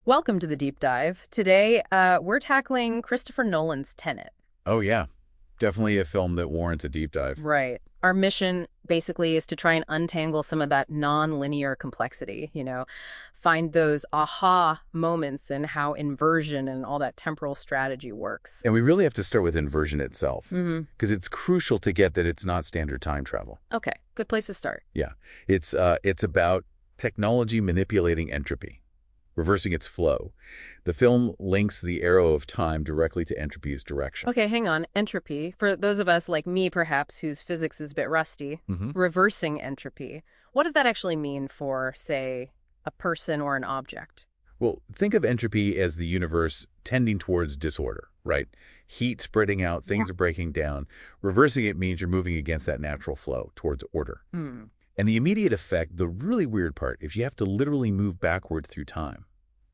Welcome to the deep dive. Today, we're tackling Christopher Nolan's Tenet. Oh, yeah. Definitely a film that warrants a deep dive. Right. Our mission basically is to try and untangle some of that non-linear complexity, find those aha moments in how inversion and all that temporal strategy works. And we really have to start with inversion itself, Mm-hmm. because it's crucial to get that it's not standard time travel. Okay, good place to start. Yeah. It's about technology manipulating entropy, reversing its flow. The film links the arrow of time directly to entropy's direction. Okay, hang on. Entropy, for those of us like me, perhaps, whose physics is a bit rusty, reversing entropy. What does that actually mean for, say, a person or an object? Well, think of entropy as the universe tending towards disorder, right? Heat spreading out, things are breaking down. Reversing it means you're moving against that natural flow towards order. Hmm. And the immediate effect, the really weird part, is you have to literally move backward through time,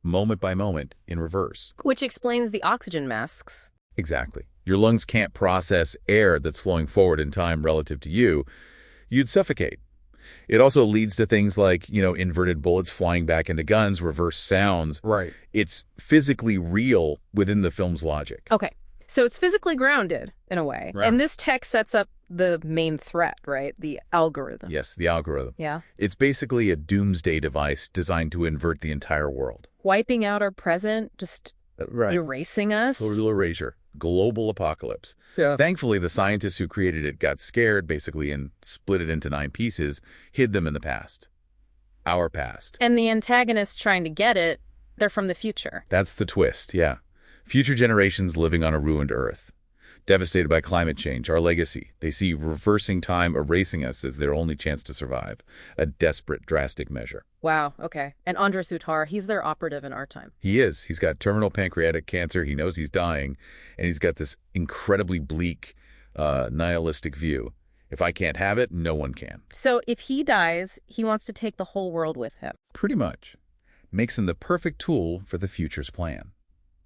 moment by moment, in reverse. Which explains the oxygen masks. Exactly. Your lungs can't process air that's flowing forward in time relative to you. You'd suffocate. It also leads to things like, inverted bullets flying back into guns, reverse sounds. Right. It's physically real within the film's logic. Okay. So it's physically grounded, in a way. Right. And this tech sets up the main threat, right? The algorithm. Yes, the algorithm. Yeah. It's basically a doomsday device designed to invert the entire world. Wiping out our present, just erasing us. Total erasure. Global apocalypse. Yeah. Thankfully, the scientists who created it got scared, basically, and split it into 9 pieces, hid them in the past. Our past. And the antagonists trying to get it, they're from the future. That's the twist, yeah. Future generations living on a ruined Earth. Devastated by climate change, our legacy. They see reversing time, erasing us as their only chance to survive. A desperate, drastic measure. Wow, okay. And Andrei Sator, he's their operative in our time. He is. He's got terminal pancreatic cancer. He knows he's dying. And he's got this incredibly bleak, nihilistic view. If I can't have it, no one can. So if he dies, he wants to take the whole world with him. Pretty much. Makes him the perfect tool for the future's plan.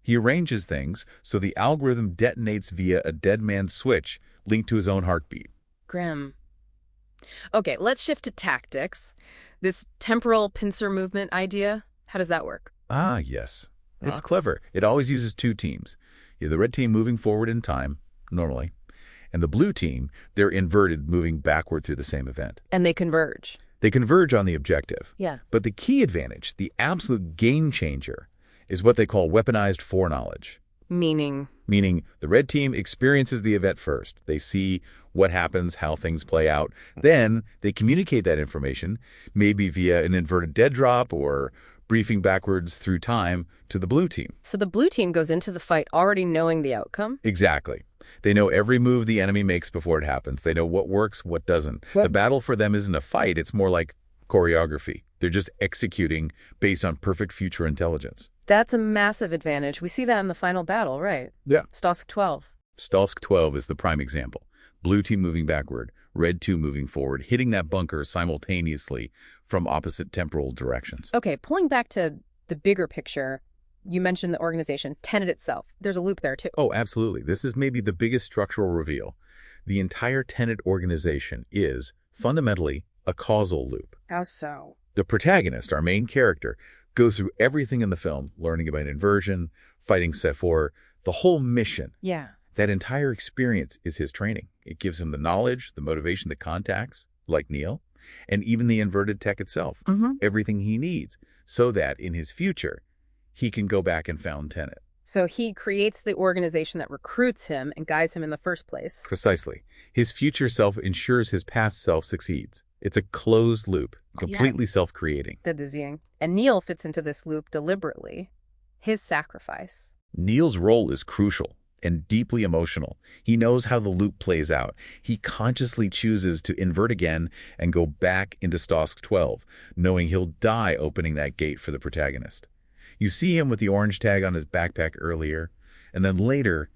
He arranges things so the algorithm detonates via a dead man's switch linked to his own heartbeat. Grim. Okay, let's shift to tactics. This temporal pincer movement idea, how does that work? Ah, yes. It's clever. It always uses 2 teams. You have the red team moving forward in time, normally, and the blue team, they're inverted, moving backward through the same event. And they converge. They converge on the objective. Yeah. But the key advantage, the absolute game changer, is what they call weaponized foreknowledge. Meaning The red team experiences the event first. They see what happens, how things play out. Then they communicate that information, maybe via an inverted dead drop or briefing backwards through time to the blue team. So the blue team goes into the fight already knowing the outcome? Exactly. They know every move the enemy makes before it happens. They know what works, what doesn't. The battle for them isn't a fight. It's more like choreography. They're just executing based on perfect future intelligence. That's a massive advantage. We see that in the final battle, right? Yeah. Stalsk 12. Stalsk 12 is the prime example. Blue team moving backward, red 2 moving forward, hitting that bunker simultaneously from opposite temporal directions. Okay, pulling back to the bigger picture, you mentioned the organization, Tenet itself. There's a loop there, too. Oh, absolutely. This is maybe the biggest structural reveal. The entire Tenet organization is, fundamentally, a causal loop. How so? The protagonist, our main character, goes through everything in the film, learning about inversion, fighting Sator, the whole mission. Yeah. That entire experience is his training. It gives him the knowledge, the motivation, the contacts, like Neil, and even the inverted tech itself, everything he needs, so that in his future, he can go back and found Tenet. So he creates the organization that recruits him and guides him in the first place. Precisely. His future self ensures his past self succeeds. It's a closed loop, completely self-creating. The dizzying. And Neil fits into this loop deliberately. His sacrifice. Neil's role is crucial and deeply emotional. He knows how the loop plays out. He consciously chooses to invert again and go back into Stalsk 12, knowing he'll die opening that gate for the protagonist. You see him with the orange tag on his backpack earlier, and then later,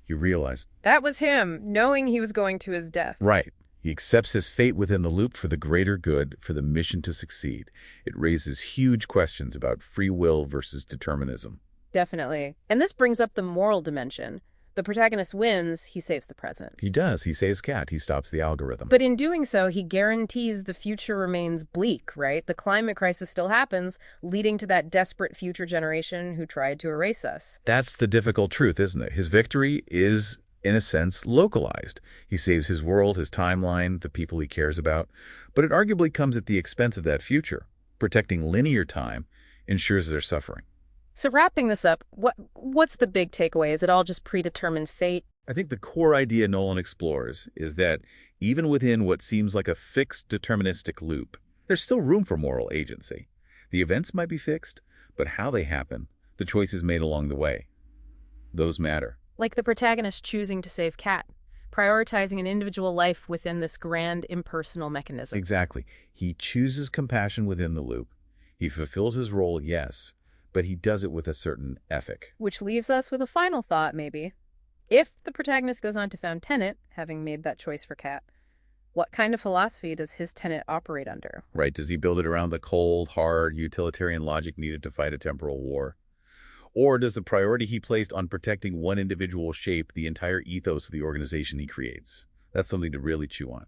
you realize... That was him, knowing he was going to his death. Right. He accepts his fate within the loop for the greater good, for the mission to succeed. It raises huge questions about free will versus determinism. Definitely. And this brings up the moral dimension. The protagonist wins, he saves the present. He does. He saves Cat. He stops the algorithm. But in doing so, he guarantees the future remains bleak, right? The climate crisis still happens, leading to that desperate future generation who tried to erase us. That's the difficult truth, isn't it? His victory is, in a sense, localized. He saves his world, his timeline, the people he cares about. But it arguably comes at the expense of that future. Protecting linear time ensures their suffering. So wrapping this up, what's the big takeaway? Is it all just predetermined fate? I think the core idea Nolan explores is that even within what seems like a fixed deterministic loop, there's still room for moral agency. The events might be fixed, but how they happen, the choices made along the way, those matter. Like the protagonist choosing to save Kat, prioritizing an individual life within this grand impersonal mechanism. Exactly. He chooses compassion within the loop. He fulfills his role, yes, but he does it with a certain ethic. Which leaves us with a final thought, maybe. If the protagonist goes on to found Tenet, having made that choice for Kat, what kind of philosophy does his Tenet operate under? Right? Does he build it around the cold, hard, utilitarian logic needed to fight a temporal war? Or does the priority he placed on protecting one individual shape the entire ethos of the organization he creates? That's something to really chew on.